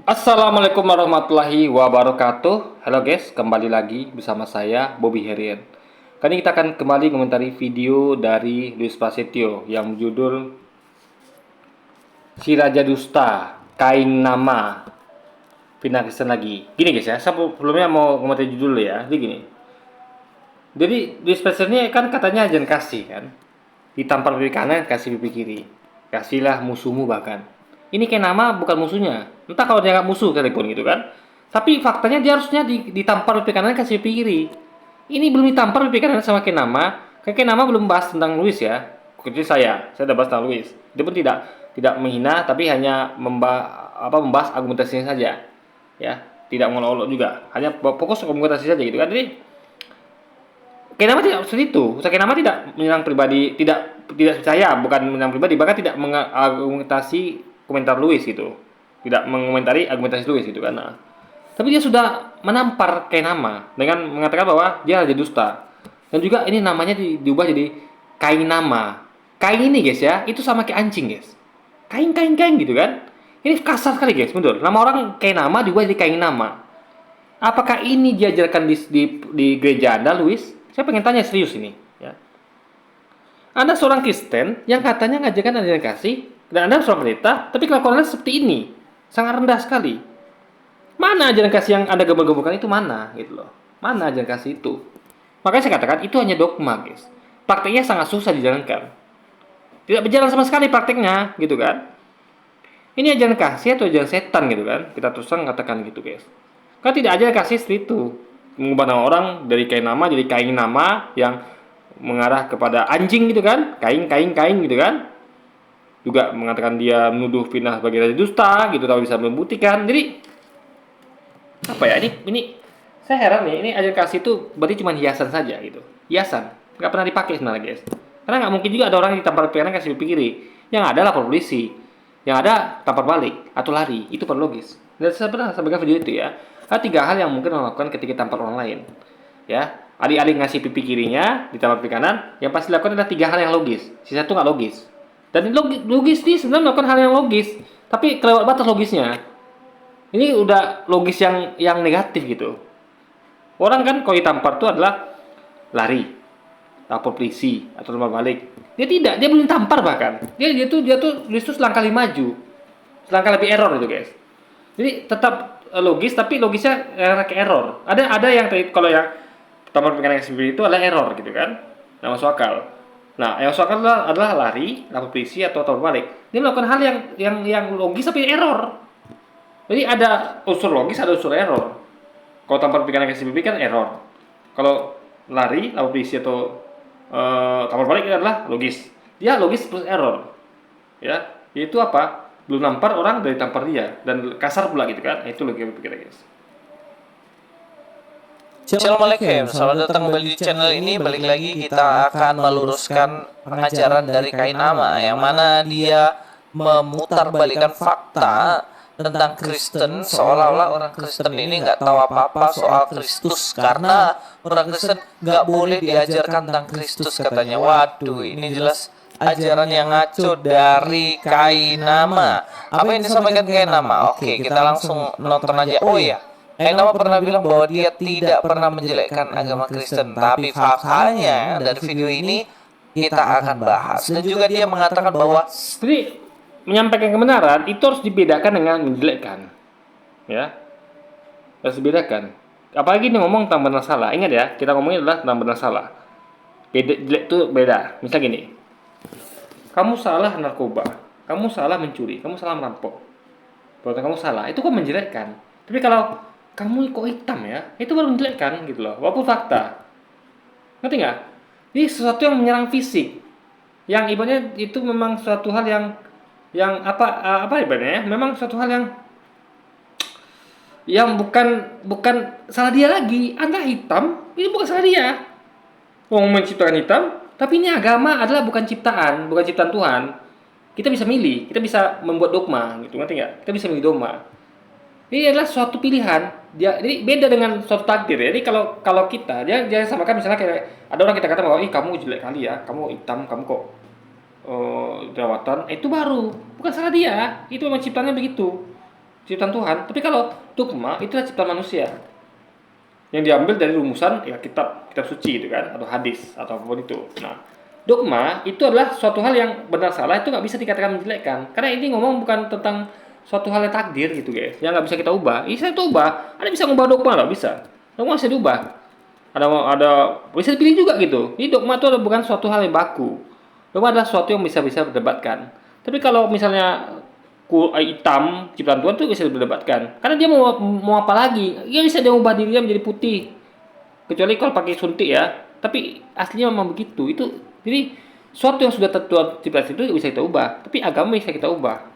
Assalamualaikum warahmatullahi wabarakatuh. Halo guys, kembali lagi bersama saya Bobby Herian. Kali ini kita akan kembali komentari video dari Luis Prasetyo yang berjudul Si Raja Dusta, Kain Nama, Pindah Kristen lagi. Gini guys ya, sebelumnya mau komentari judul ya. Jadi gini. Jadi Luis Prasetyo ini kan katanya ajan kasih kan. Ditampar pipi kanan, kasih pipi kiri. Kasihlah musuhmu bahkan. Ini kayak nama bukan musuhnya. Entah kalau dia nggak musuh sekalipun gitu kan. Tapi faktanya dia harusnya ditampar pipi kanan, kasih pipi kiri. Ini belum ditampar pipi kanan sama Kenama. Kenama belum bahas tentang Luis ya. Kecuali saya udah bahas tentang Luis. Dia pun tidak menghina, tapi hanya membahas argumentasinya saja. Ya, tidak ngolok-olok juga. Hanya fokus argumentasi saja gitu kan. Jadi Kenama tidak seperti itu. Kenama tidak menyerang pribadi, tidak percaya, bukan menyerang pribadi, bahkan tidak mengargumentasi komentar Luis gitu. Tidak mengomentari argumentasi Luis gitu kan. Nah, tapi dia sudah menampar Kenama dengan mengatakan bahwa dia raja dusta. Dan juga ini namanya diubah jadi Kain Nama. Kain ini guys ya, itu sama kayak anjing guys. Kain kain kain gitu kan. Ini kasar sekali guys, betul. Nama orang Kain Nama diubah jadi Kain Nama. Apakah ini diajarkan di gereja Anda, Luis? Saya pengen tanya serius ini. Ya. Anda seorang Kristen yang katanya ngajarkan ajaran kasih, dan Anda seorang pendeta, tapi kelakuan Anda seperti ini. Sangat rendah sekali. Mana ajaran kasih yang Anda gembur-gemburkan itu mana? Gitu loh. Mana ajaran kasih itu? Makanya saya katakan itu hanya dogma, guys. Prakteknya sangat susah dijalankan. Tidak berjalan sama sekali prakteknya, gitu kan? Ini ajaran kasih atau ajaran setan gitu kan? Kita terus terang katakan gitu, guys. Kan tidak ajaran kasih seperti itu. Mengubah nama orang dari kain nama jadi kain nama yang mengarah kepada anjing gitu kan, kain kain kain gitu kan, juga mengatakan dia menuduh Vina sebagai raja dusta gitu, tapi bisa membuktikan. Jadi apa ya, ini saya heran nih, ini ajaran kasih itu berarti cuma hiasan saja gitu, hiasan, nggak pernah dipakai sebenarnya guys, karena nggak mungkin juga ada orang yang ditampar pikiran kasih kiri, yang ada lapor polisi, yang ada tampar balik atau lari, itu per logis. Dan sebenarnya sebagai video itu ya, ada tiga hal yang mungkin melakukan ketika tampar orang lain. Ya, alih-alih ngasih pipi kirinya ditampar pipi kanan, yang pasti dilakukan adalah tiga hal yang logis, sisa itu nggak logis. Dan logis ini sebenarnya melakukan hal yang logis, tapi kelewat batas logisnya. Ini udah logis yang negatif gitu. Orang kan kalau ditampar itu adalah lari, lapor polisi atau lomba balik. Dia tidak, dia belum tampar bahkan. Dia tuh justru selangkah lebih maju, selangkah lebih error itu guys. Jadi tetap logis, tapi logisnya ke error. Ada yang kalau yang tampar pikiran sendiri itu adalah error gitu kan, nggak masuk akal. Nah, yang masuk akal adalah lari, lapor polisi atau lomba balik. Dia melakukan hal yang logis tapi error. Jadi ada unsur logis, ada unsur error. Kalau tampar pikiran kasih pipi kan error. Kalau lari, lalu diisi atau tampar balik adalah logis. Dia logis plus error. Ya, itu apa? Belum nampar orang dari tampar dia dan kasar pula gitu kan? Itu logika berpikir guys. Assalamualaikum, selamat datang kembali di channel ini. Balik lagi kita akan meluruskan pengajaran dari Kain Ama, yang mana dia memutarbalikkan fakta tentang Kristen, seolah-olah orang Kristen ini nggak tahu apa-apa soal Kristus, karena orang Kristen nggak boleh diajarkan tentang Kristus katanya. Waduh, ini jelas ajaran yang ngaco dari Kain Ama. Apa yang disampaikan Kain Ama? Oke, kita langsung nonton aja. Oh ya, Nama pernah bilang bahwa dia tidak pernah menjelekkan agama Kristen, tapi faktanya dari video ini kita akan bahas. Dan juga dia mengatakan bahwa Jadi menyampaikan kebenaran itu harus dibedakan dengan menjelekkan. Ya, harus dibedakan. Apalagi ini ngomong tentang benar salah. Ingat ya, kita ngomongin adalah tentang benar salah. Beda, jelek itu beda. Misal gini, kamu salah narkoba, kamu salah mencuri, kamu salah merampok, perbuatan kamu salah, itu kok menjelekkan. Tapi kalau kamu kok hitam ya, itu baru menjelekkan gitu loh, walaupun fakta. Ngerti nggak? Ini sesuatu yang menyerang fisik, yang ibaratnya itu memang suatu hal yang apa ibaratnya ya, memang suatu hal yang bukan salah dia lagi. Anda hitam, ini bukan salah dia. Mau menciptakan hitam, tapi ini agama adalah bukan ciptaan Tuhan. Kita bisa milih, kita bisa membuat dogma, gitu, ngerti nggak? Kita bisa milih dogma. Ini adalah suatu pilihan. Jadi beda dengan suatu takdir ya. Jadi kalau kita, dia samakan misalnya kayak ada orang kita kata bahwa, ih kamu jelek kali ya, kamu hitam, kamu kok jerawatan, itu baru bukan salah dia. Itu memang ciptaannya begitu. ciptaan Tuhan. Tapi kalau dogma itu adalah ciptaan manusia yang diambil dari rumusan ya kitab suci itu kan, atau hadis atau apapun itu. Nah, dogma itu adalah suatu hal yang benar salah itu nggak bisa dikatakan menjelekkan, karena ini ngomong bukan tentang suatu hal yang takdir gitu guys, yang nggak bisa kita ubah. Bisa kita ubah, ada bisa ngubah dogma nggak bisa, dogma bisa diubah, ada bisa dipilih juga gitu. Ini dogma itu bukan suatu hal yang baku, dogma adalah suatu yang bisa berdebatkan. Tapi kalau misalnya hitam ciptaan Tuhan tuh bisa diperdebatkan, karena dia mau apa lagi, dia bisa dia ubah dirinya menjadi putih, kecuali kalau pakai suntik ya, tapi aslinya memang begitu. Itu jadi suatu yang sudah tertuang ciptaan itu bisa kita ubah, tapi agama bisa kita ubah,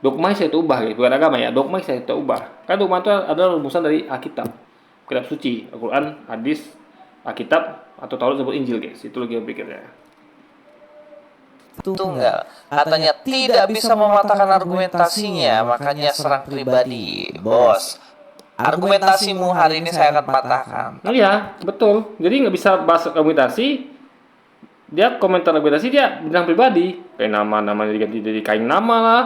dogma bisa kita ubah gitu, bukan agama ya, dogma bisa kita ubah, karena dogma itu adalah rumusan dari Alkitab, kitab suci, Al-Quran, hadis, Alkitab atau Taurat atau Injil guys, itu lagi berikutnya. Tunggal. Katanya tidak bisa mematahkan argumentasinya, makanya serang pribadi. Bos, argumentasimu hari ini saya akan patahkan. Iya, betul. Jadi nggak bisa bahas argumentasi, dia komentar argumentasi dia bilang pribadi. Kayak nama-namanya diganti jadi kain nama lah.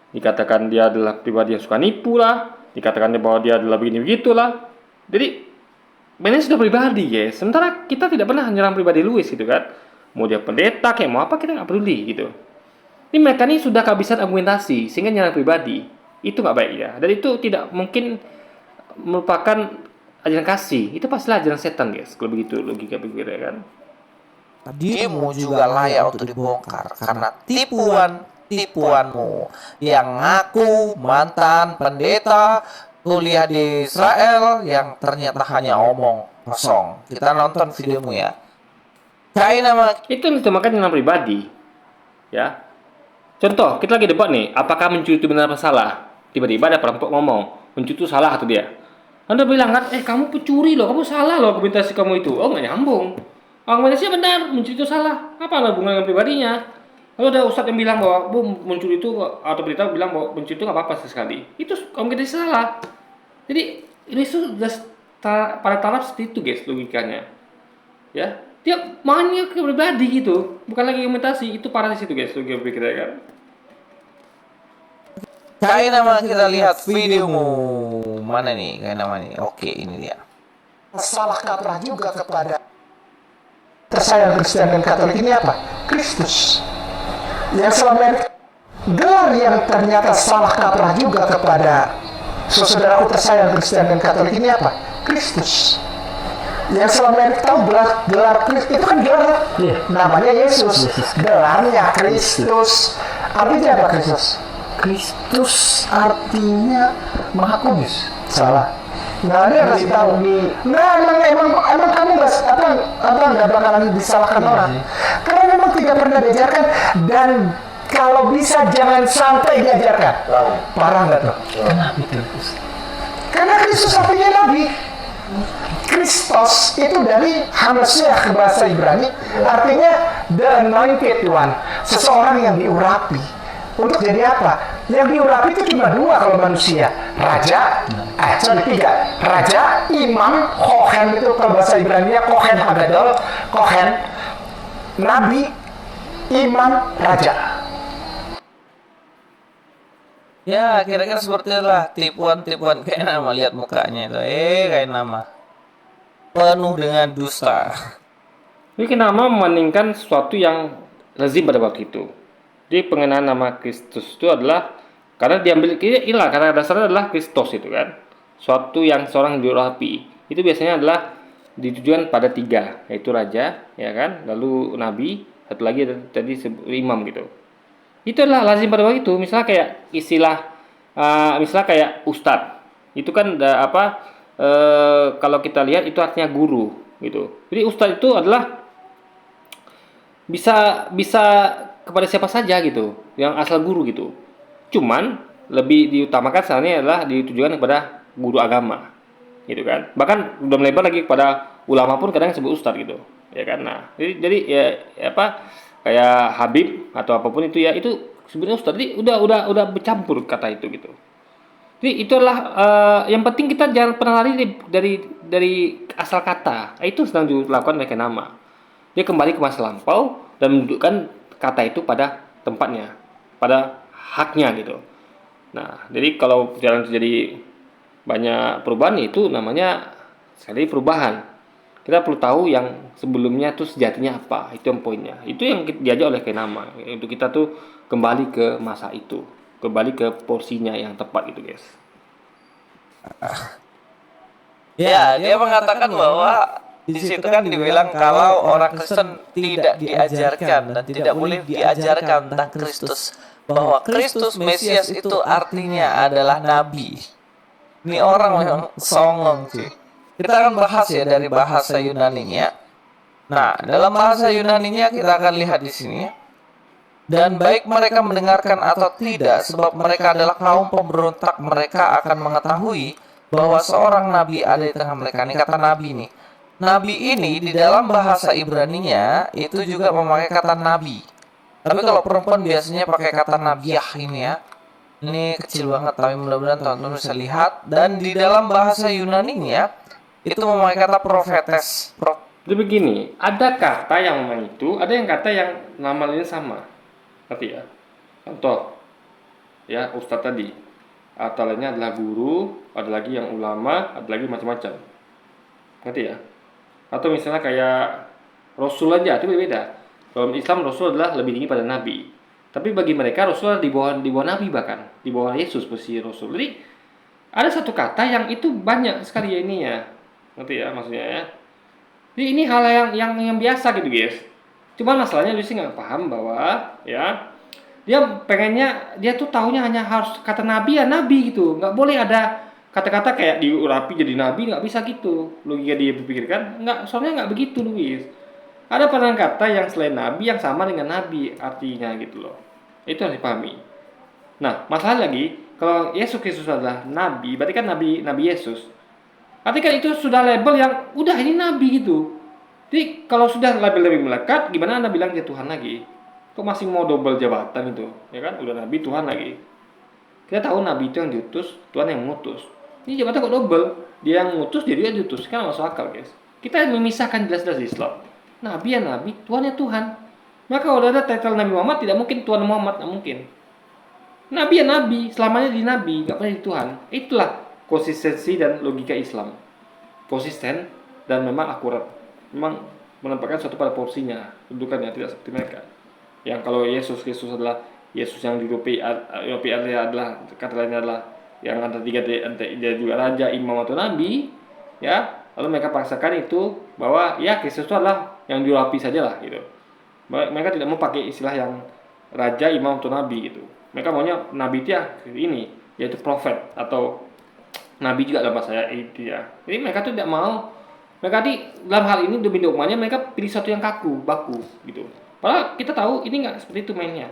Dikatakan dia adalah pribadi yang suka nipu lah. Dikatakan bahwa dia adalah begini-begitu lah. Jadi, mainnya sudah pribadi guys. Sementara kita tidak pernah nyerang pribadi Louis gitu kan. Mau dia pendeta kayak mau apa kita nggak peduli gitu. Ini mereka ini sudah kehabisan argumentasi sehingga nyerang pribadi. Itu nggak baik ya. Dan itu tidak mungkin merupakan ajaran kasih. Itu pastilah ajaran setan guys. Kalau begitu logika pikirnya kan. Dirimu juga layak untuk dibongkar karena tipuanmu yang ngaku mantan pendeta kuliah di Israel yang ternyata hanya omong kosong. Kita nonton videomu ya. Kain nama Itu yang ditamakan dengan pribadi. Ya. Contoh, kita lagi debat nih, apakah mencuri itu benar atau salah? Tiba-tiba ada perampok ngomong, mencuri itu salah atau dia. Anda bilang kan, kamu pencuri loh, kamu salah loh argumentasi kamu itu. Oh, nggak nyambung. Argumentasinya benar, mencuri itu salah. Apa hubungan dengan pribadinya? Lalu ada ustadz yang bilang bahwa mencuri itu, atau berita bilang bahwa mencuri itu nggak apa-apa sekali. Itu argumentasi salah. Jadi, ini sudah pada taraf seperti itu guys logikanya. Ya, dia mainnya ke pribadi gitu, bukan lagi argumentasi. Itu parah di situ guys logika pikirnya kan. kain nama kita lihat videomu. Mana nih kain nama nih? Oke, ini dia. Salah kaprah juga kepada tersayang Kristen dan Katolik ini apa? Kristus. Yang selama ini gelar yang ternyata salah kaprah juga kepada saudaraku tersayang Kristen dan Katolik ini apa? Kristus. Yang selama ini tahu gelar Kristus itu kan gelar namanya Yesus. Gelarnya Kristus. Artinya apa Kristus? Kristus artinya Maha Kudus. Salah. Nggak ada yang kasih tahu. Nggak, emang kamu nggak bakalan disalahkan orang. Karena memang tidak pernah diajarkan, dan kalau bisa jangan sampai diajarkan. Parah nggak tuh? Kenapa itu? Karena Kristus artinya Nabi. Kristos itu dari Hamasiah ke bahasa Ibrani, artinya the anointed one, seseorang yang diurapi. Untuk jadi apa? Yang diurapi itu cuma dua kalau manusia, raja, tiga, raja, imam, kohen itu kalau bahasa Ibrani kohen hagadol, kohen, nabi, imam, raja. Ya, kira-kira seperti itulah tipuan-tipuan kain nama. Lihat mukanya itu. Kain nama penuh dengan dusta. Jadi nama membandingkan sesuatu yang lazim pada waktu itu. Jadi pengenaan nama Kristus itu adalah karena diambil karena dasarnya adalah Kristos itu kan. Suatu yang seorang diurapi. Itu biasanya adalah ditujukan pada tiga, yaitu raja, ya kan, lalu nabi, satu lagi tadi imam gitu. Itu adalah lazim pada waktu itu. Misalnya kayak istilah misalnya kayak ustadz. Itu kan kalau kita lihat itu artinya guru gitu. Jadi ustadz itu adalah bisa kepada siapa saja gitu, yang asal guru gitu. Cuman lebih diutamakan sebenarnya adalah ditujukan kepada guru agama, gitu kan. Bahkan udah melebar lagi kepada ulama pun kadang disebut ustadz gitu, ya kan. Nah, jadi kayak Habib atau apapun itu ya, itu sebenarnya ustadz. Jadi udah bercampur kata itu gitu. Jadi itu adalah yang penting kita jangan pernah lari dari asal kata. Itu sedang dilakukan oleh nama. Dia kembali ke masa lampau dan menunjukkan kata itu pada tempatnya, pada haknya gitu. Nah, jadi kalau jalan terjadi banyak perubahan itu namanya sekali perubahan. Kita perlu tahu yang sebelumnya tuh sejatinya apa, itu yang poinnya. Itu yang diajak oleh Kenama untuk kita tuh kembali ke masa itu, kembali ke porsinya yang tepat gitu guys. Ya, dia mengatakan bahwa di situ kan dibilang kalau orang Kristen tidak diajarkan dan tidak boleh diajarkan tentang Kristus, bahwa Kristus Mesias itu artinya adalah nabi. Ini orang memang songong sih. Kita akan bahas ya dari bahasa Yunaninya. Nah, dalam bahasa Yunaninya kita akan lihat di sini. Dan baik mereka mendengarkan atau tidak, sebab mereka adalah kaum pemberontak, mereka akan mengetahui bahwa seorang nabi ada di tengah mereka. Ini kata nabi nih. Nabi ini di dalam bahasa Ibraninya itu juga memakai kata nabi. Tapi kalau perempuan biasanya pakai kata nabiah ini ya. Ini kecil banget, tapi mudah-mudahan teman-teman bisa lihat. Dan di dalam bahasa Yunaninya itu memakai kata profetes. Jadi begini, ada kata yang memang itu, ada yang kata yang namanya sama. Ngerti ya? Contoh, ya ustadz tadi. Atau lainnya adalah guru, ada lagi yang ulama, ada lagi macam-macam. Ngerti ya? Atau misalnya kayak Rasul aja, itu beda. Dalam Islam Rasul adalah lebih tinggi pada Nabi. Tapi bagi mereka Rasul adalah di bawah Nabi bahkan, di bawah Yesus posisi Rasul. Jadi ada satu kata yang itu banyak sekali ya ini ya. Ngerti ya maksudnya ya? Jadi ini hal yang biasa gitu guys. Cuman masalahnya Lucy nggak paham bahwa ya dia pengennya dia tuh taunya hanya harus kata nabi ya nabi gitu, nggak boleh ada kata-kata kayak diurapi jadi nabi, nggak bisa gitu logika dia berpikirkan, nggak, soalnya nggak begitu Luis. Ada peranan kata yang selain nabi yang sama dengan nabi artinya gitu loh, itu harus dipahami. Nah masalah lagi kalau Yesus Kristus adalah nabi, berarti kan nabi Yesus, artinya kan itu sudah label yang udah ini nabi gitu. Jadi kalau sudah label lebih melekat, gimana Anda bilang dia Tuhan lagi? Kok masih mau double jabatan itu? Ya kan, udah nabi Tuhan lagi. Kita tahu nabi itu yang diutus, Tuhan yang mengutus. Ini jabatan kok double? Dia yang mengutus, jadi dia diutus. Kan masuk akal, guys. Kita memisahkan jelas-jelas di Islam. Nabi ya nabi, Tuhan ya Tuhan. Maka kalau ada title Nabi Muhammad, tidak mungkin Tuhan Muhammad, tidak mungkin. Nabi ya nabi, selamanya di nabi, nggak pernah di Tuhan. Itulah konsistensi dan logika Islam. Konsisten dan memang akurat. Memang menempatkan suatu pada porsinya, kedudukannya tidak seperti mereka. Yang kalau Yesus Kristus adalah Yesus yang dirupi adalah kata lainnya adalah yang antara tiga dia juga raja, imam atau nabi, ya. Lalu mereka paksakan itu bahwa ya Kristus itu adalah yang diurapi sajalah gitu. Mereka tidak mau pakai istilah yang raja, imam atau nabi gitu. Mereka maunya nabi itu ya ini, yaitu prophet atau nabi juga dalam bahasa itu ya. Jadi mereka tuh tidak mau. Mereka dalam hal ini demi dogmanya mereka pilih satu yang kaku, baku gitu. Padahal kita tahu ini nggak seperti itu mainnya.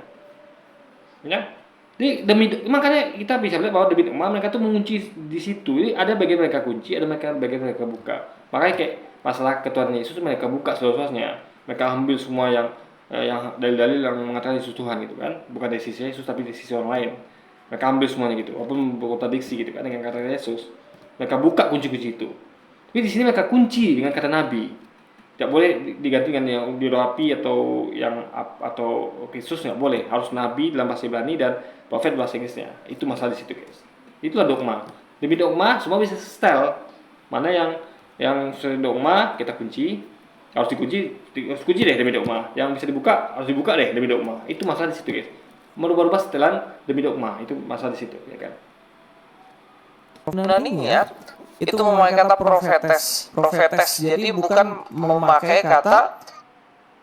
Ya. Jadi makanya kita bisa lihat bahwa demi dogma mereka tuh mengunci di situ. Jadi ada bagian mereka kunci, ada bagian mereka buka. Makanya kayak masalah ketuhanan Yesus mereka buka seluruhnya. Mereka ambil semua yang dalil-dalil yang mengatakan Yesus Tuhan gitu kan. Bukan dari sisi Yesus tapi dari sisi orang lain. Mereka ambil semuanya gitu. Walaupun berkontradiksi gitu kan dengan kata Yesus. Mereka buka kunci-kunci itu. Tapi di sini mereka kunci dengan kata nabi. Tidak boleh diganti dengan yang dirapi atau Kristus, nggak boleh. Harus nabi dalam bahasa Ibrani dan profet bahasa Inggrisnya. Itu masalah di situ guys. Itulah dogma. Demi dogma semua bisa setel. Mana yang sesuai dogma kita kunci, harus kunci deh demi dogma. Yang bisa dibuka harus dibuka deh demi dogma. Itu masalah di situ guys. Merubah-rubah setelan demi dogma itu masalah di situ ya kan. Yunaninya itu memakai kata profetes, jadi bukan memakai kata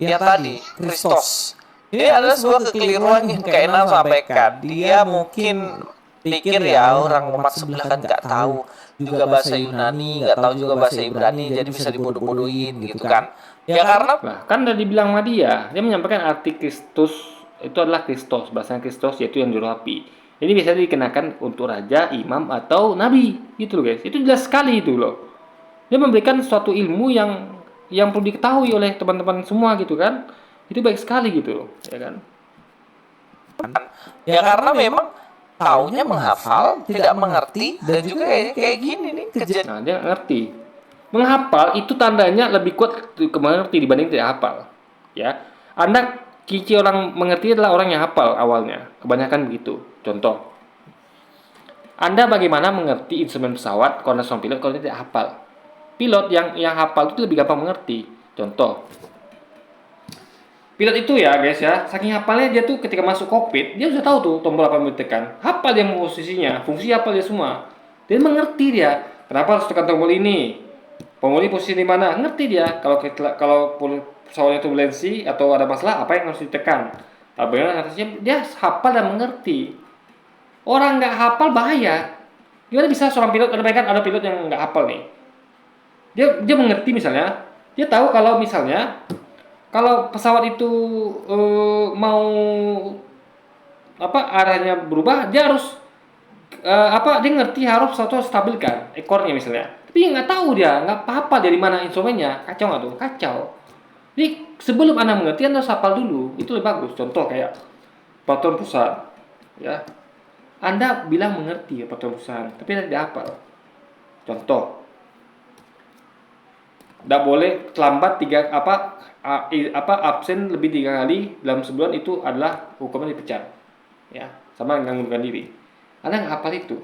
yang tadi Kristos. Ini adalah sebuah kekeliruan yang Kainam sampaikan. Dia mungkin pikir ya orang umat sebelah kan nggak tahu juga bahasa Yunani, nggak tahu juga bahasa Ibrani, jadi bisa dibodoh-bodohin gitu kan. Ya karena kan udah dibilang sama dia menyampaikan arti Kristus itu adalah Kristos, bahasa Kristos yaitu yang diurapi. Ini bisa dikenakan untuk raja, imam, atau nabi, gitu loh guys. Itu jelas sekali itu loh. Dia memberikan suatu ilmu yang perlu diketahui oleh teman-teman semua gitu kan. Itu baik sekali gitu, ya kan. Ya karena memang taunya menghafal, tidak mengerti, dan juga kayak gini nih kejadian. Nah, dia ngerti. Menghafal itu tandanya lebih kuat mengerti dibanding tidak hafal. Ya, Anda Cici orang mengerti adalah orang yang hafal awalnya, kebanyakan begitu. Contoh, Anda bagaimana mengerti instrumen pesawat kalau Anda seorang pilot kalau Anda tidak hafal? Pilot yang hafal itu lebih gampang mengerti. Contoh, pilot itu ya guys ya, saking hafalnya dia tuh ketika masuk kokpit, dia sudah tahu tuh tombol apa yang ditekan. Hafal dia posisinya, fungsi hafal dia semua. Dia mengerti dia, kenapa harus tekan tombol ini? Tombol ini posisi di mana? Ngerti dia. Kalau pesawatnya turbulensi atau ada masalah, apa yang harus ditekan? Tabelnya atasnya dia hafal dan mengerti. Orang nggak hafal bahaya. Gimana bisa seorang pilot, ada pilot yang nggak hafal nih. Dia mengerti misalnya, dia tahu kalau misalnya kalau pesawat itu mau arahnya berubah, dia harus dia ngerti harus satu stabilkan ekornya misalnya. Tapi dia nggak tahu, dia nggak apa-apa dari mana instrumennya. Kacau nggak tuh? Kacau. Jadi sebelum Anda mengerti, Anda harus hafal dulu. Itu lebih bagus. Contoh kayak peraturan perusahaan, ya. Anda bilang mengerti ya peraturan perusahaan, tapi Anda tidak hafal. Contoh, tidak boleh terlambat absen lebih 3 kali dalam sebulan, itu adalah hukuman dipecat. Ya, sama dengan mengundurkan diri. Anda nggak hafal itu.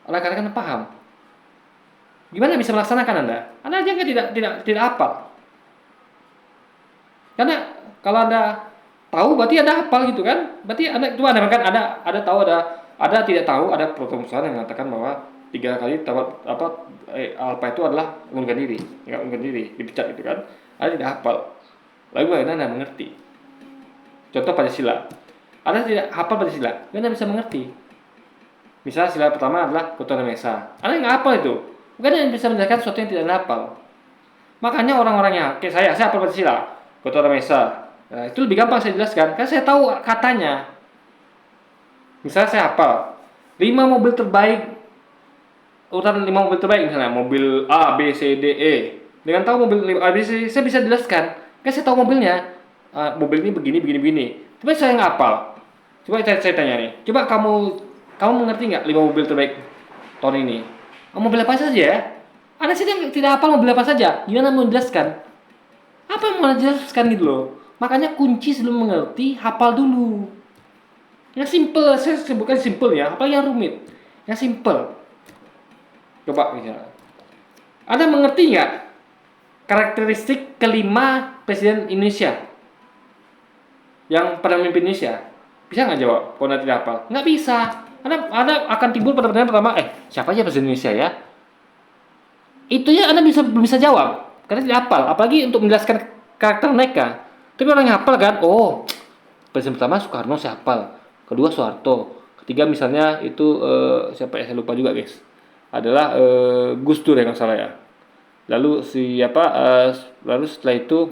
Anda katakan paham. Gimana bisa melaksanakan Anda? Anda aja tidak hafal. Karena kalau Anda tahu berarti Anda hafal gitu kan? Berarti Anda itu kan ada tahu ada tidak tahu, ada peraturan perusahaan yang mengatakan bahwa 3 kali alfa itu adalah mengundurkan diri, nggak mengundurkan diri, dipecat gitu kan? Anda tidak hafal. Lalu bagaimana Anda mengerti? Contoh Pancasila. Anda tidak hafal Pancasila, Anda bisa mengerti. Misalnya sila pertama adalah ketuhanan Maha Esa. Anda nggak hafal itu, bukan Anda bisa menjelaskan sesuatu yang tidak Anda hafal. Makanya orang-orangnya, kayak saya hafal Pancasila, ketuhanan Maha Esa. Nah, itu lebih gampang saya jelaskan, karena saya tahu katanya. Misalnya saya hafal 5 mobil terbaik, urutan 5 mobil terbaik, misalnya mobil A, B, C, D, E. Dengan tahu mobil A, B, C, saya bisa jelaskan, karena saya tahu mobilnya. Mobil ini begini. Tapi saya nggak hafal. Coba saya tanya nih, coba kamu mengerti nggak 5 mobil terbaik tahun ini? Mobil apa saja ya? Anda sih tidak hafal mobil apa saja. Gimana mau menjelaskan? Apa yang mau jelaskan gitu loh? Makanya kunci sebelum mengerti, hafal dulu. Yang simple, saya sebutkan simple ya. Apa yang rumit? Yang simple. Coba misalnya. Anda mengerti nggak karakteristik kelima Presiden Indonesia? Yang pernah memimpin Indonesia? Bisa nggak jawab? Kalau Anda tidak hafal? Nggak bisa. Anda akan timbul pada pertanyaan pertama, siapa aja Presiden Indonesia ya? Itu ya Anda belum bisa jawab karena tidak hafal. Apalagi untuk menjelaskan karakter mereka. Tapi orang yang hafal kan, Presiden pertama Soekarno saya hafal, kedua Soeharto, ketiga misalnya itu siapa ya, saya lupa juga guys. Adalah Gus Dur ya kalau salah ya. Lalu lalu setelah itu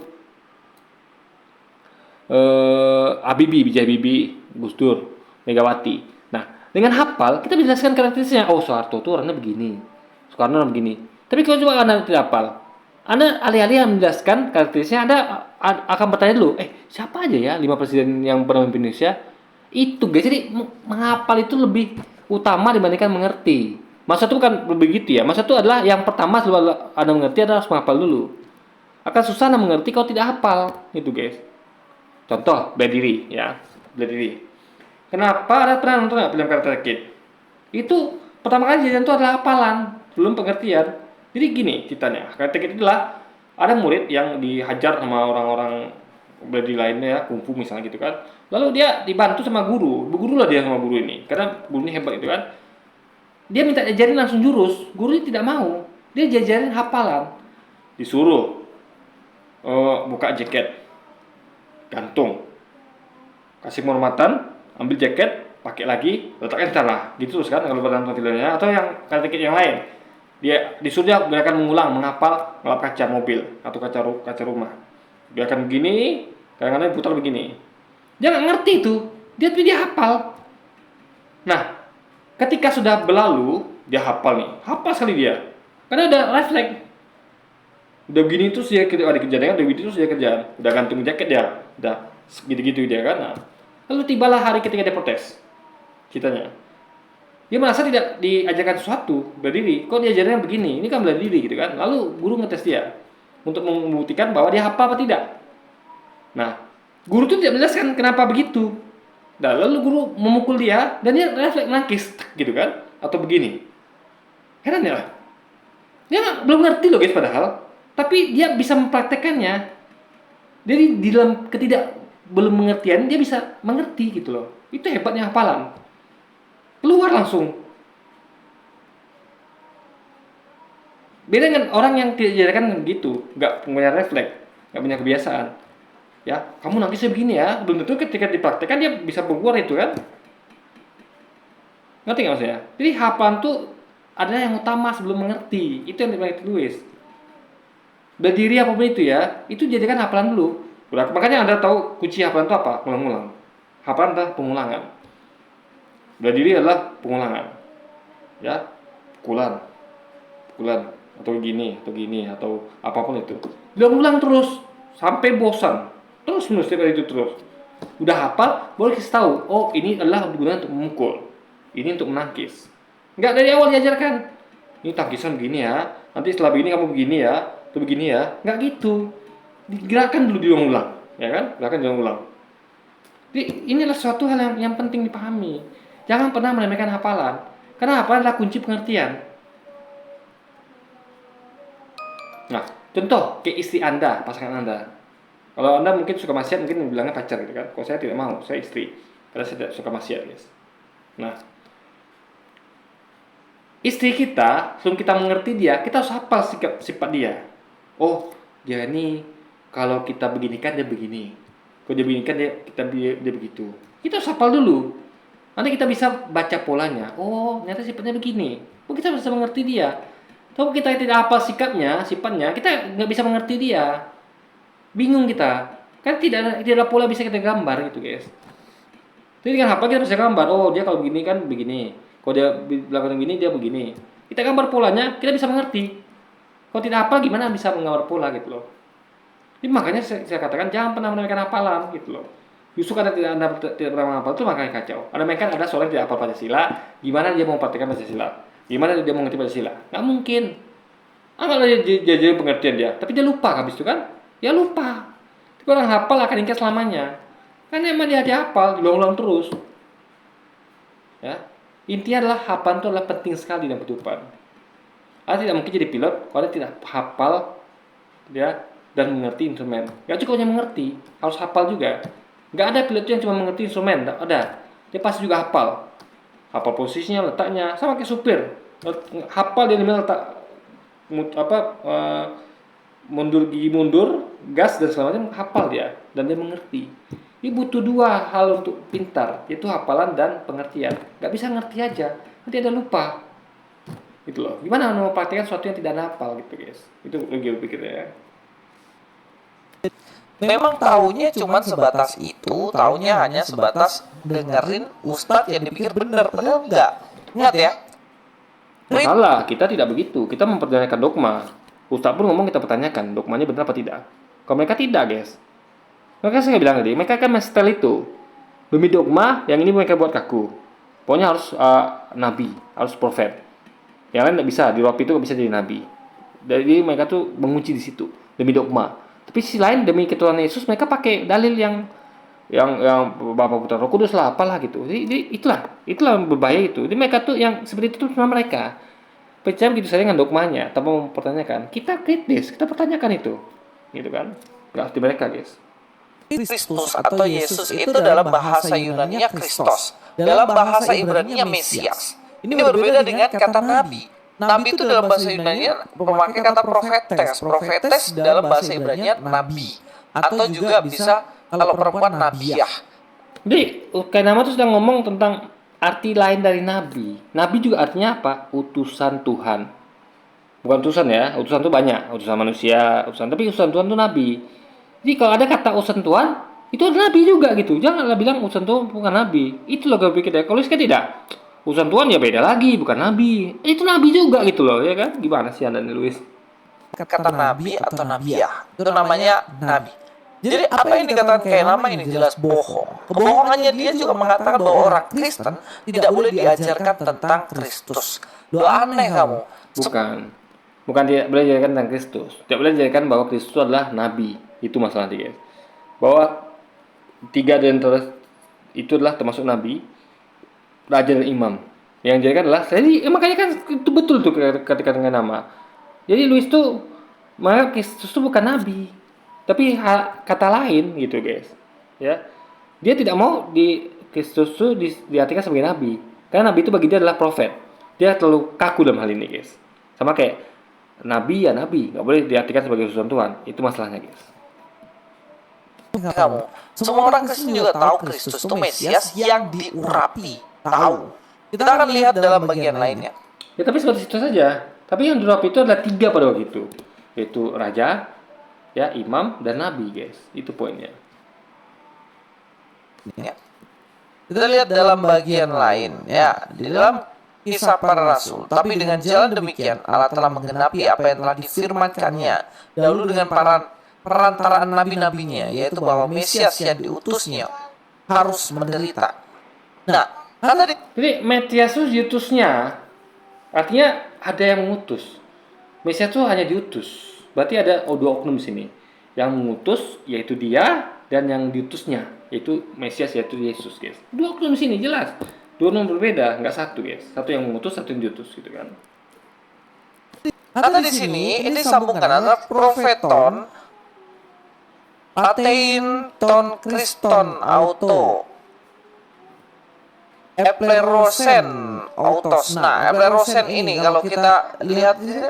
B.J. Habibie, Gus Dur, Megawati. Nah, dengan hafal kita bisa jelaskan karakteristiknya. Soeharto itu orangnya begini, Soekarno orangnya begini. Tapi kalau coba Anda tidak hafal, Anda alih-alih menjelaskan karakteristiknya, Anda akan bertanya dulu, siapa aja ya 5 presiden yang pernah memimpin Indonesia? Itu guys, jadi menghafal itu lebih utama dibandingkan mengerti. Masa itu bukan begitu ya. Masa itu adalah yang pertama sebelum Anda mengerti adalah harus menghafal dulu. Akan susah Anda mengerti kalau tidak hafal, itu guys. Contoh, bela diri ya, bela diri. Kenapa Anda pernah nonton nggak film Karate Kid? Itu pertama kali itu adalah hafalan, belum pengertian. Jadi gini ceritanya, Karate Kid itulah ada murid yang dihajar sama orang-orang bela diri lainnya ya, kungfu misalnya gitu kan. Lalu dia dibantu sama guru, berguru lah dia sama guru ini, karena guru ini hebat itu kan. Dia minta ajarin langsung jurus, guru ini tidak mau. Dia jajarin hafalan. Disuruh buka jaket, gantung, kasih penghormatan, ambil jaket, pakai lagi, letakkan tanah. Gitu terus kan kalau pada nonton filmnya. Atau yang Karate Kid yang lain, dia disuruh dia gerakan mengulang, menghafal ngelap kaca mobil atau kaca rumah. Dia akan begini, kadang-kadang putar begini. Dia nggak ngerti itu, tapi dia hafal. Nah, ketika sudah berlalu, dia hafal nih, hafal sekali dia, karena udah refleks. Udah begini terus dia ada kejadian, udah begini terus dia kerjaan, udah gantung jaket dia, udah gitu-gitu dia kan. Nah, lalu tibalah hari ketika dia protes, ceritanya. Dia merasa tidak diajarkan sesuatu, berdiri. Kok diajarnya begini? Ini kan berdiri gitu kan. Lalu guru ngetes dia untuk membuktikan bahwa dia hafal apa tidak. Nah, guru itu tidak menjelaskan kenapa begitu. Nah, lalu guru memukul dia dan dia refleks nangkis gitu kan. atau begini. Heran ya? Dia belum ngerti loh guys padahal, tapi dia bisa mempraktekannya. Jadi di dalam belum mengertian dia bisa mengerti gitu loh. Itu hebatnya hafalan. Keluar langsung. Beda dengan orang yang tidak diajarkan gitu, nggak punya refleks, nggak punya kebiasaan. Ya, kamu nangisnya begini ya, belum tentu ketika dipraktekkan dia bisa keluar itu kan. Ngerti nggak maksudnya? Jadi hafalan tuh adalah yang utama sebelum mengerti. Itu yang dimaksud Lewis. Berdiri apapun itu ya, itu jadikan hafalan dulu. Makanya Anda tahu kunci hafalan itu apa? Ulang-ulang. Hafalan adalah pengulangan. Berdiri adalah pengulangan. Ya, pukulan, atau gini, atau apapun itu. Diulang terus sampai bosan. Terus menerus itu terus. Udah hafal, boleh kasih tahu. Oh, ini adalah digunakan untuk memukul. Ini untuk menangkis. Nggak dari awal diajarkan. Ini tangkisan begini ya. Nanti setelah begini kamu begini ya. Atau begini ya. Nggak gitu. Digerakkan dulu diulang, ya kan? Gerakan diulang. Jadi inilah suatu hal yang penting dipahami. Jangan pernah meremehkan hafalan. Karena hafalan adalah kunci pengertian. Nah, contoh kayak istri Anda, pasangan Anda. Kalau Anda mungkin suka maksiat, mungkin bilangnya pacar gitu kan. Kalau saya tidak mau, saya istri. Karena saya tidak suka maksiat, guys. Nah, istri kita, sebelum kita mengerti dia, kita harus hafal sifat dia. Oh, dia ini kalau kita beginikan dia begini. Kalau dia beginikan dia begitu. Kita harus hafal dulu. Nanti kita bisa baca polanya. Oh, ternyata sifatnya begini. Oh, kita bisa mengerti dia. Kalau kita tidak hafal sifatnya, kita nggak bisa mengerti dia. Bingung kita. Kan tidak ada pola bisa kita gambar gitu, guys. Jadi dengan hafal kita bisa gambar. Oh, dia kalau begini kan begini. Kalau dia belakang begini dia begini. Kita gambar polanya, kita bisa mengerti. Kalau tidak hafal gimana bisa menggambar pola gitu loh. Jadi makanya saya katakan jangan pernah meremehkan hafalan gitu loh. Justru karena Anda tidak pernah menghafal itu makanya kacau. Anda mereka ada seorang yang tidak hafal Pancasila, gimana dia mau mempraktikkan Pancasila? Gimana dia mengerti Pancasila? Nggak mungkin. Kalau dia jadi pengertian dia, tapi dia lupa habis itu kan? Ya lupa. Tapi orang hafal akan ingat selamanya. Karena emang dia hafal, diulang-ulang terus. Ya. Intinya adalah hafalan itu adalah penting sekali dalam kehidupan. Anda tidak mungkin jadi pilot kalau Anda tidak hafal ya dan mengerti instrumen. Gak cukup hanya mengerti, harus hafal juga. Gak ada pilot yang cuma mengerti instrumen, gak ada. Dia pasti juga hafal. Hafal posisinya, letaknya, sama kayak supir. Hafal dia dimana letak gigi mundur, gas dan segala macam hafal dia dan dia mengerti. Ini butuh dua hal untuk pintar, yaitu hafalan dan pengertian. Gak bisa ngerti aja, nanti ada lupa. Gitu loh. Gimana mau praktekkan sesuatu yang tidak hafal gitu, guys. Itu lagi pikirnya ya. Memang taunya cuma sebatas itu, taunya hanya sebatas dengerin ustadz yang dipikir benar, padahal enggak. Ingat ya. Salah, kita tidak begitu. Kita mempertanyakan dogma. Ustadz pun ngomong kita pertanyakan, dogmanya benar apa tidak. Kalau mereka tidak, guys. Mereka saya bilang tadi, mereka kan setel itu. Demi dogma, yang ini mereka buat kaku. Pokoknya harus nabi, harus profet. Yang lain tidak bisa, di luar itu nggak bisa jadi nabi. Jadi mereka tuh mengunci di situ, demi dogma. Tapi sisi lain demi ketuhanan Yesus mereka pakai dalil yang Bapa Putra Roh Kudus lah apalah gitu. Jadi itulah berbahaya itu. Jadi mereka tuh yang seperti itu cuma mereka percaya begitu saja dengan dogmanya tanpa mempertanyakan. Kita kritis, kita pertanyakan itu, gitu kan? Gak seperti mereka, guys. Kristus atau Yesus itu dalam bahasa Yunani-nya Kristos, dalam bahasa Ibrani-nya Mesias. Ini berbeda dengan kata nabi. Nabi itu dalam bahasa Yunani memakai kata profetes. Profetes dalam bahasa Ibrani nabi. Atau juga bisa kalau perempuan nabiah. Jadi kayak nama itu sedang ngomong tentang arti lain dari nabi. Nabi juga artinya apa? Utusan Tuhan. Bukan utusan ya. Utusan itu banyak. Utusan manusia, tapi utusan Tuhan itu nabi. Jadi kalau ada kata utusan Tuhan, itu adalah nabi juga gitu. Janganlah bilang utusan Tuhan bukan nabi. Itu loh gue pikir ya. Kalau kan tidak. Utusan Tuhan ya beda lagi, bukan nabi. Itu nabi juga gitu loh, ya kan? Gimana sih Anda nih, Luis? Kata nabi atau nabiah, itu namanya nabi. Jadi apa yang dikatakan kayak nama ini jelas bohong. Kebohongannya dia juga mengatakan bahwa orang Kristen tidak boleh diajarkan tentang Kristus. Doa aneh kamu. Bukan dia boleh diajarkan tentang Kristus. Tidak boleh diajarkan bahwa Kristus adalah nabi. Itu masalahnya, guys. Bahwa tiga di antara itu adalah termasuk nabi, raja dan imam. Yang dijadikan adalah, jadi makanya kan itu betul tuh ketika dengan nama. Jadi Louis tuh menganggap Kristus itu bukan nabi, tapi kata lain gitu guys. Ya, dia tidak mau di Kristus itu diartikan sebagai nabi, karena nabi itu bagi dia adalah profet. Dia terlalu kaku dalam hal ini guys. Sama kayak nabi ya nabi, nggak boleh diartikan sebagai utusan Tuhan. Itu masalahnya guys. Kamu, semua orang Kristen juga tahu Kristus itu Mesias yang diurapi. Tahu. Kita akan lihat dalam bagian lainnya. Ya tapi seperti itu saja. Tapi yang diurapi itu adalah 3 pada waktu itu, yaitu raja, ya imam dan nabi guys. Itu poinnya. Ya. Kita lihat dalam bagian lain, ya, di dalam Kisah Para Rasul. Tapi dengan jalan demikian, Allah telah menggenapi apa yang telah difirmankannya dahulu dengan perantaraan nabi-nabinya, yaitu bahwa Mesias yang diutusnya harus menderita. Nah, tadi Jadi Mesias itu diutusnya, artinya ada yang mengutus. Mesias itu hanya diutus. Berarti ada dua oknum di sini. Yang mengutus yaitu dia, dan yang diutusnya yaitu Mesias, yaitu Yesus guys. Dua oknum di sini jelas. Dua oknum berbeda, nggak satu guys. Satu yang mengutus, satu yang diutus gitu kan. kata di sini ini disambungkan antara profeton, atein, ton, kriston, auto, eplerosen, autos. Nah, eplerosen ini kalau kita lihat di sini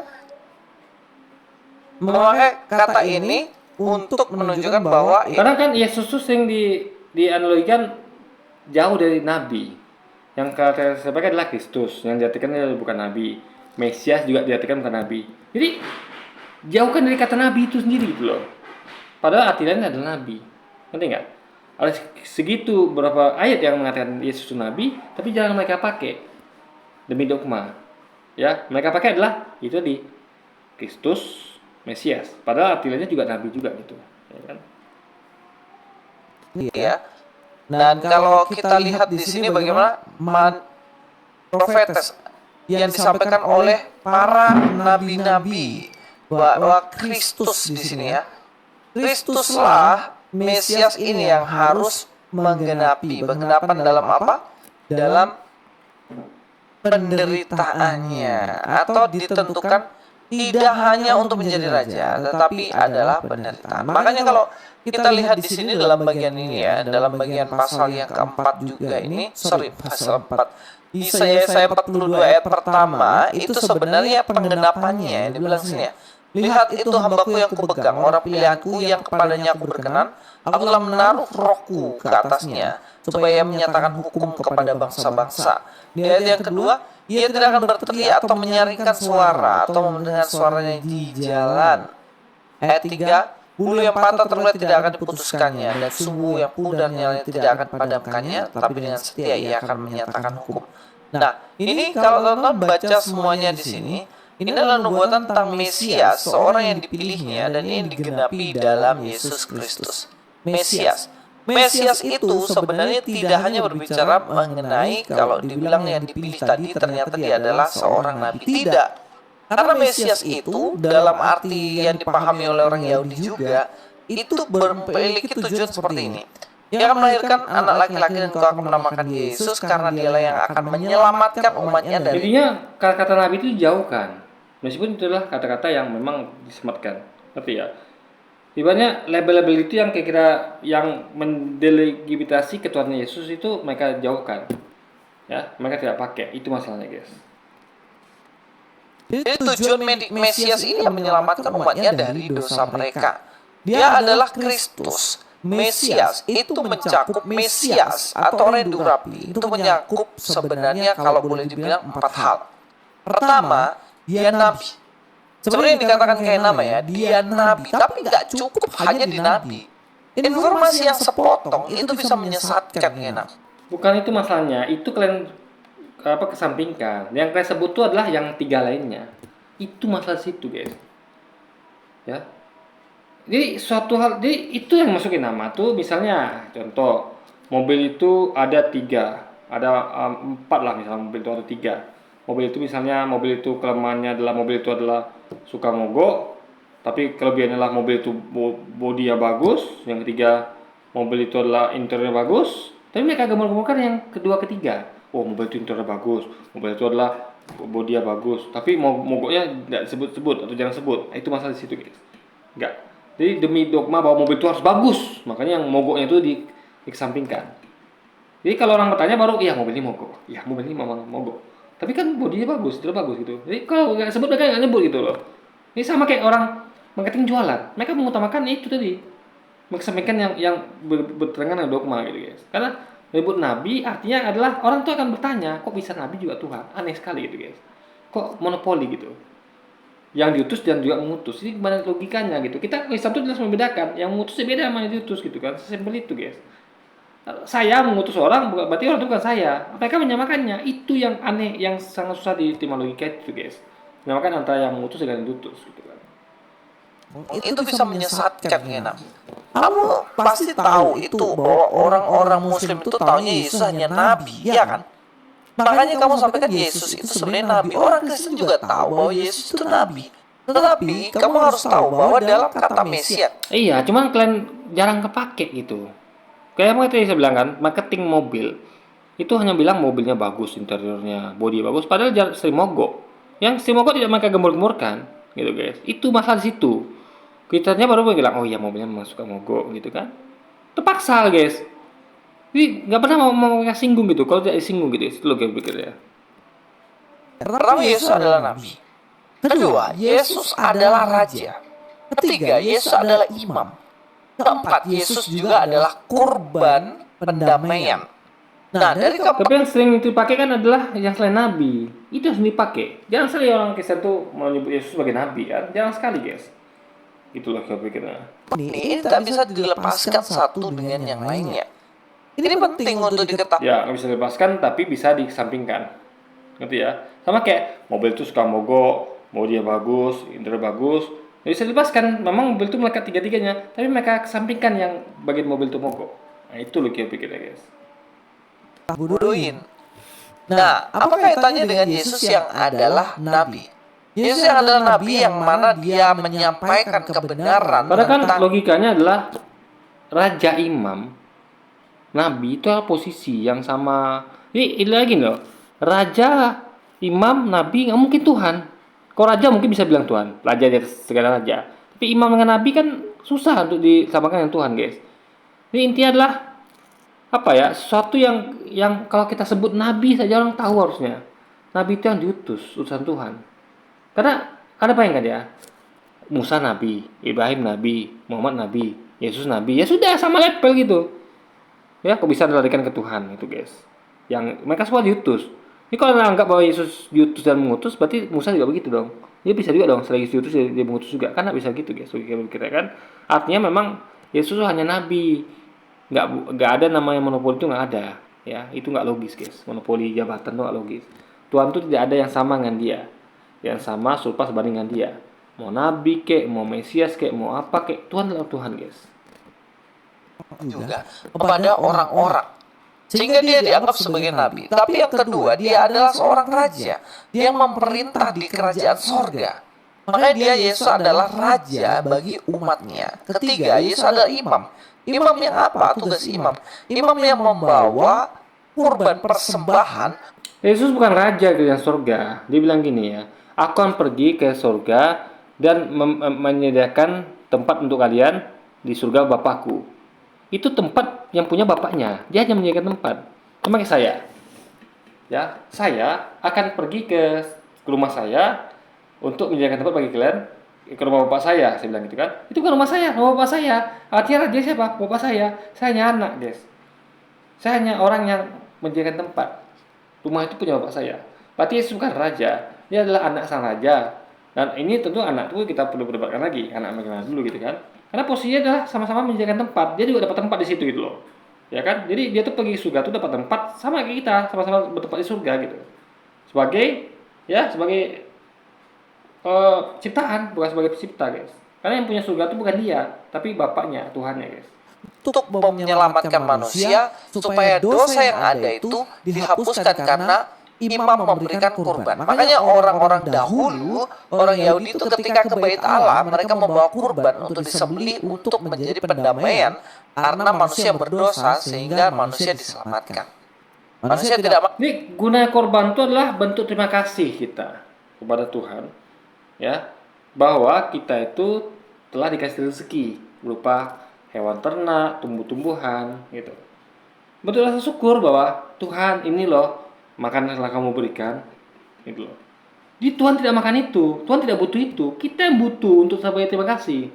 memakai kata ini untuk menunjukkan bahwa Karena kan Yesus itu sering dianalogikan jauh dari nabi. Yang kata sebagai adalah Kristus, yang diartikan bukan nabi. Mesias juga diartikan bukan nabi. Jadi jauhkan dari kata nabi itu sendiri gitu loh. Padahal arti lainnya adalah nabi. Ngerti nggak? Ada segitu beberapa ayat yang mengatakan Yesus itu nabi, tapi jangan mereka pakai demi dogma. Ya, mereka pakai adalah itu di Kristus, Mesias. Padahal arti lainnya juga nabi juga gitu. Ya kan? ya. Dan kalau kita lihat di sini bagaimana profetes yang disampaikan oleh para nabi-nabi bahwa Kristus di sini ya. Kristuslah Mesias ini yang harus menggenapi. Penggenapan dalam apa? Dalam penderitaannya, atau ditentukan tidak hanya untuk menjadi raja, tetapi adalah penderitaan. Makanya kalau kita lihat di sini dalam bagian ini ya, dalam bagian pasal yang keempat juga ini, pasal 4. Di Yesaya 42 ayat pertama itu sebenarnya penggenapannya. Dibilang sini ya. Lihat itu hambaku yang kupegang, orang pilihanku yang kepadanya aku berkenan. Aku telah menaruh rohku ke atasnya, supaya ia menyatakan hukum kepada bangsa-bangsa. Di ayat yang kedua, ia tidak akan berteriak atau menyaringkan suara atau mendengar suaranya di jalan. Ayat 3, bulu yang patah terbelah tidak akan diputuskannya, dan sumbu yang pudar nyalanya tidak akan dipadamkannya, tapi dengan setia ia akan menyatakan hukum. Nah, ini kalau teman-teman baca semuanya di sini, ini adalah nubuatan tentang Mesias, seorang yang dipilihnya dan ini digenapi dalam Yesus Kristus. Mesias. Mesias itu sebenarnya tidak hanya berbicara mengenai kalau dibilang yang dipilih tadi ternyata dia adalah seorang nabi. Tidak. Karena Mesias itu dalam arti yang dipahami oleh orang Yahudi juga itu memiliki tujuan seperti ini. Dia akan melahirkan anak laki-laki dan kau akan menamakan Yesus karena dialah yang akan menyelamatkan umatnya dari. Jadinya kata-kata nabi itu dijauhkan. Meskipun itu adalah kata-kata yang memang disematkan. Ngerti ya? Ibaratnya label-label itu yang kira-kira yang mendelegitimasi ketuhanan Yesus itu mereka jauhkan. Ya, mereka tidak pakai. Itu masalahnya, guys. Jadi tujuan Mesias ini menyelamatkan umatnya dari dosa mereka. Dia adalah Kristus. Mesias itu mencakup Mesias atau orang yang diurapi. Itu mencakup sebenarnya kalau boleh dibilang 4 hal. Pertama, dia nabi. Sebenarnya yang dikatakan kayak nama ya, dia nabi, tapi nggak cukup hanya di nabi. Informasi yang sepotong itu bisa menyesatkan ya. Bukan itu masalahnya, itu kalian kesampingkan. Yang kalian sebut itu adalah yang 3 lainnya. Itu masalah situ, guys. Ya. Jadi suatu hal, jadi itu yang masukin nama tuh, misalnya contoh mobil itu ada 3, ada 4 lah misalnya mobil itu ada 3. Mobil itu misalnya mobil itu kelemahannya adalah mobil itu adalah suka mogok, tapi kelebihannya adalah mobil itu bodinya bagus. Yang ketiga mobil itu adalah interiornya bagus, tapi mereka gemar-gemarkan yang kedua ketiga. oh mobil itu interior bagus, mobil itu adalah bodi bagus, tapi mogoknya nggak sebut-sebut atau jangan sebut. Itu masalah di situ guys. Nggak. Jadi demi dogma bahwa mobil itu harus bagus, makanya yang mogoknya itu dikesampingkan. Jadi kalau orang bertanya baru, iya mobil ini mogok, iya mobil ini memang mogok. Tapi kan bodinya bagus, itu bagus gitu. Jadi kalau nggak sebut mereka nggak nyebut gitu loh. Ini sama kayak orang marketing jualan, mereka mengutamakan itu tadi, mengesampingkan yang bertentangan dengan dogma gitu guys. Karena menyebut nabi artinya adalah orang tuh akan bertanya, kok bisa nabi juga Tuhan? Aneh sekali gitu guys. Kok monopoli gitu? Yang diutus dan juga mengutus. Ini gimana logikanya gitu. Kita Islam itu jelas membedakan. Yang mengutus beda sama yang diutus gitu kan. Sesimpel itu guys. Saya mengutus orang berarti orang itu bukan saya. Mereka menyamakannya. Itu yang aneh, yang sangat susah diterima logika itu guys. Menyamakan antara yang mengutus dengan yang diutus gitu kan. Itu bisa menyesatkan ya Nam. Kamu pasti tahu itu bahwa orang-orang Muslim itu tahunya Yesus hanya nabi, ya kan? Makanya kamu sampaikan Yesus itu sebenarnya nabi. Orang Kristen juga tahu bahwa Yesus itu nabi. Tetapi kamu harus tahu bahwa dalam kata Mesias, Iya, cuman kalian jarang kepake gitu. Kayak yang tadi saya bilang kan, marketing mobil itu hanya bilang mobilnya bagus, interiornya, bodi bagus, padahal sering mogok. Yang sering mogok tidak mereka gemur-gemurkan, gitu guys. Itu masalah di situ. Kitanya baru bilang, oh iya mobilnya memang suka mogok gitu kan. Terpaksa guys. Jadi nggak pernah mau singgung gitu. Kalau tidak disinggung gitu, itu lo kayak pikir ya. pertama Yesus adalah nabi. Kedua, Yesus adalah raja. Ketiga, Yesus adalah imam. Keempat, Yesus juga adalah kurban pendamaian. Nah, dari Tapi yang sering dipakai kan adalah yang selain nabi. Itu yang sering dipakai. Jangan sekali orang Kristen tuh menyebut Yesus sebagai nabi kan. Jangan sekali guys. Itulah kayak pikirnya. ini tak bisa dilepaskan satu dengan yang lainnya. Ini penting untuk diketahui. Ya nggak bisa dilepaskan tapi bisa dikesampingkan. Ngerti ya? Sama kayak mobil itu suka mogok, mau dia bagus, interior bagus. Nggak bisa dilepaskan. Memang mobil itu melekat tiga-tiganya, tapi mereka kesampingkan yang bagian mobil itu mogok. Nah itu loh kayak pikirnya guys. Bodohin. Nah, apa kaitannya dengan Yesus yang adalah nabi? Yesus yang adalah nabi yang mana dia menyampaikan kebenaran. Karena kan logikanya adalah raja imam. Nabi itu adalah posisi yang sama. Ini lagi loh. Raja, imam, nabi nggak mungkin Tuhan. Kalau raja mungkin bisa bilang Tuhan, raja di atas segala raja. Tapi imam dengan nabi kan susah untuk disamakan dengan Tuhan, guys. Ini intinya adalah apa ya? Sesuatu yang kalau kita sebut nabi saja orang tahu harusnya. Nabi itu yang diutus, utusan Tuhan. Karena ada bayangkan ya. Musa nabi, Ibrahim nabi, Muhammad nabi, Yesus nabi. Ya sudah sama level gitu. Ya, kok bisa dilarikan ke Tuhan itu guys. Yang mereka semua diutus. Ini kalau anggap bahwa Yesus diutus dan mengutus, berarti Musa juga begitu dong. Dia bisa juga dong, selagi diutus dia mengutus juga. Karena bisa gitu guys, kita kan. Artinya memang Yesus hanya nabi. Nggak ada namanya monopoli itu nggak ada. Ya, itu nggak logis guys. Monopoli jabatan itu nggak logis. Tuhan itu tidak ada yang sama dengan dia. Yang sama serupa sebanding dengan dia. Mau nabi kek, mau Mesias kek, mau apa kek, Tuhan adalah Tuhan guys. Juga kepada orang-orang, sehingga dia dianggap sebagai nabi. Tapi yang kedua, dia adalah seorang raja yang memerintah di kerajaan sorga. Makanya dia Yesus adalah raja bagi umatnya. Ketiga, Yesus adalah imam. Imam yang apa? Tugas imam. Imam yang membawa kurban persembahan. Yesus bukan raja di sorga. Dia bilang gini ya, aku akan pergi ke sorga dan menyediakan tempat untuk kalian di surga Bapakku. Itu tempat yang punya bapaknya. Dia hanya menyediakan tempat. Sama kayak saya. Ya, saya akan pergi ke rumah saya untuk menyediakan tempat bagi kalian ke rumah bapak saya bilang gitu kan. Itu bukan rumah saya, rumah bapak saya. Artinya dia siapa? Bapak saya. Saya hanya anak, guys. Saya hanya orang yang menyediakan tempat. Rumah itu punya bapak saya. Berarti Yesus bukan raja. Dia adalah anak sang raja. Dan ini tentu anak itu kita perlu berdebatkan lagi. Anak bagaimana dulu gitu kan. Karena posisinya adalah sama-sama menyediakan tempat. Dia juga dapat tempat di situ gitu loh. Ya kan? Jadi dia tuh pergi surga tuh dapat tempat sama kayak kita, sama-sama bertempat di surga gitu. Sebagai ciptaan, bukan sebagai pencipta, guys. Karena yang punya surga itu bukan dia, tapi bapaknya, Tuhannya, guys. Untuk menyelamatkan manusia supaya dosa yang ada itu dihapuskan karena imam memberikan kurban. Makanya orang-orang dahulu, orang Yahudi itu ketika ke Bait Allah, mereka membawa kurban untuk disembelih untuk menjadi pendamaian karena manusia berdosa sehingga manusia diselamatkan. Manusia tidak Ini guna korban itu adalah bentuk terima kasih kita kepada Tuhan, ya, bahwa kita itu telah dikasih rezeki berupa hewan ternak, tumbuh-tumbuhan, gitu. Bentuk rasa syukur bahwa Tuhan ini loh makanan yang telah kamu berikan, gitu loh. Jadi Tuhan tidak makan itu, Tuhan tidak butuh itu, kita yang butuh untuk sebagai terima kasih.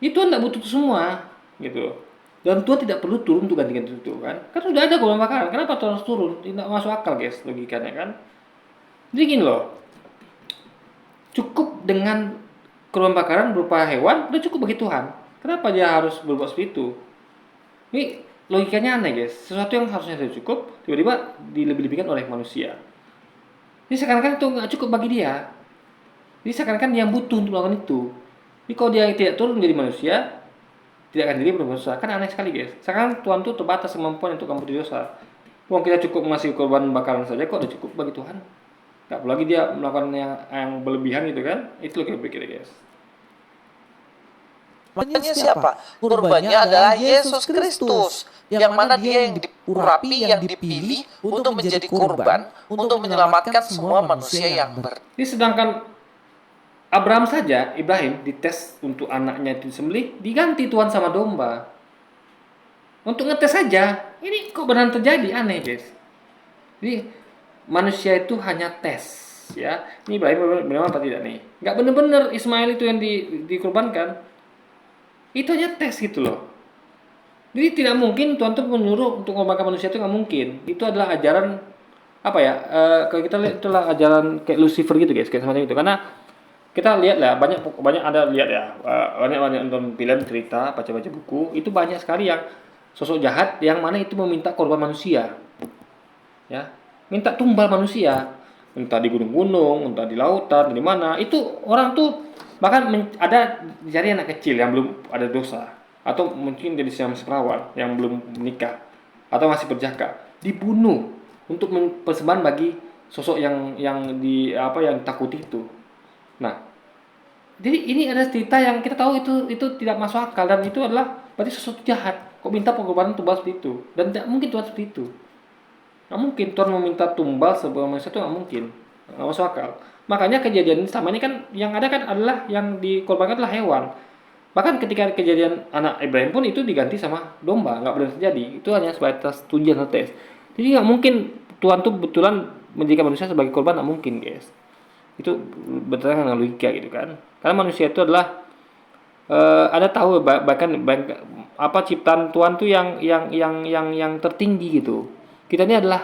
Itu Tuhan tidak butuh itu semua, gitu. Dan Tuhan tidak perlu turun untuk ganti-ganti itu kan? Kan sudah ada korban bakaran, kenapa Tuhan harus turun? Tidak masuk akal guys logikanya kan? Jadi gini loh, cukup dengan korban bakaran berupa hewan udah cukup bagi Tuhan. Kenapa dia harus berbuat seperti itu? Ini logikanya aneh guys. Sesuatu yang harusnya sudah cukup tiba-tiba dilebih-lebihkan oleh manusia. Ini seakan-akan itu nggak cukup bagi dia. Jadi seakan-akan dia yang butuh untuk melakukan itu. Jadi kalau dia tidak turun menjadi manusia, tidak akan jadi berbuat dosa. Kan aneh sekali guys. Sekarang Tuhan tuh terbatas kemampuan untuk kamu berdosa. Uang kita cukup masih korban bakaran saja kok udah cukup bagi Tuhan. Gak perlu lagi dia melakukan yang berlebihan gitu kan. Itu loh kita pikir guys. Korbannya siapa? Korbannya adalah Yesus Kristus, yang mana dia yang diurapi, yang dipilih untuk menjadi korban, untuk menyelamatkan semua manusia yang Ini sedangkan Abraham saja, Ibrahim dites untuk anaknya itu disembelih, diganti Tuhan sama domba. Untuk ngetes saja, ini kok benar terjadi, aneh guys. Jadi manusia itu hanya tes, ya. Ini Ibrahim benar apa tidak nih? Nggak benar-benar Ismail itu yang dikorbankan. Itu hanya tes gitu loh. Jadi tidak mungkin Tuhan tuh menyuruh untuk mengorbankan manusia itu nggak mungkin. Itu adalah ajaran apa ya? Kalau kita lihat itulah ajaran kayak Lucifer gitu guys, kayak semacam itu. Karena kita lihat lah banyak ada lihat ya banyak nonton film cerita baca-baca buku itu banyak sekali yang sosok jahat yang mana itu meminta korban manusia, ya, minta tumbal manusia, entah di gunung-gunung, entah di lautan, di mana itu orang tuh bahkan ada dari anak kecil yang belum ada dosa atau mungkin jadi siam perawan yang belum menikah atau masih berjaka dibunuh untuk persembahan bagi sosok yang yang takuti itu. Nah, jadi ini ada cerita yang kita tahu itu tidak masuk akal dan itu adalah berarti sesuatu jahat. Kok minta pengorbanan tumbal seperti itu? Dan tidak mungkin Tuhan seperti itu. Nggak mungkin Tuhan meminta tumbal sebuah manusia itu nggak mungkin, nggak masuk akal. Makanya kejadian sama ini kan yang ada kan adalah yang dikorbankan adalah hewan. Bahkan ketika kejadian anak Ibrahim pun itu diganti sama domba, nggak benar terjadi. Itu hanya sebatas tujuan atau tes. Jadi nggak mungkin Tuhan tuh betulan menjadikan manusia sebagai korban, nggak mungkin guys. Itu berdasarkan dengan logika gitu kan. Karena manusia itu adalah ada tahu bahkan apa ciptaan Tuhan tuh yang tertinggi gitu. Kita ini adalah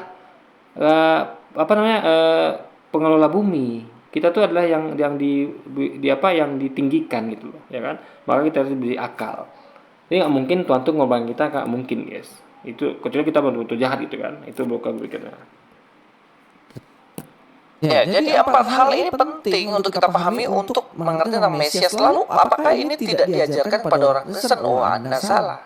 pengelola bumi. Kita tuh adalah yang yang ditinggikan gitu loh, ya kan? Maka kita harus diberi akal. Jadi nggak mungkin Tuhan tuh ngorban kita, nggak mungkin guys. Itu kecuali kita betul-betul jahat gitu kan. Itu bukan berikutnya. Ya, jadi empat hal ini penting untuk kita pahami untuk mengerti tentang Mesias. Lalu, apakah ini tidak diajarkan pada orang Kristen? Oh, Anda salah.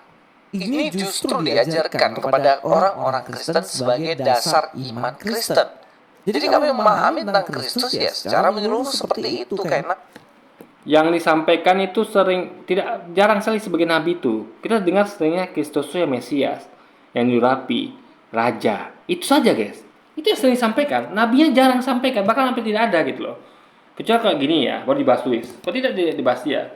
Ini justru diajarkan kepada orang-orang Kristen sebagai dasar iman Kristen. Jadi kami memahami tentang Kristus ya secara menyeluruh seperti itu karena yang disampaikan itu jarang sekali sebagai nabi itu. Kita dengar seringnya Kristus itu yang Mesias, yang diurapi, raja. Itu saja guys. Itu yang sering disampaikan. Nabinya jarang sampaikan, bahkan hampir tidak ada gitu loh. Kecuali kayak gini ya, baru dibahas tulis. Kok tidak dibahas dia?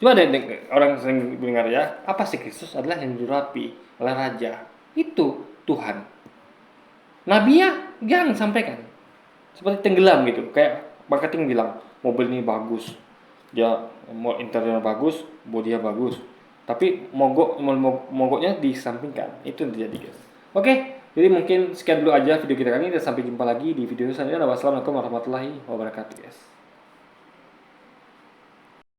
Cuma ada orang sering dengar ya, apa sih Kristus adalah yang diurapi oleh raja. Itu Tuhan. Nabinya jarang sampaikan. Seperti tenggelam gitu. Kayak marketing bilang, mobil ini bagus. Dia mau interiornya bagus, bodinya bagus. Tapi mogoknya disampingkan. Itu yang terjadi guys. Oke, jadi mungkin sekian dulu aja video kita kali ini dan sampai jumpa lagi di video selanjutnya. Wassalamualaikum warahmatullahi wabarakatuh guys.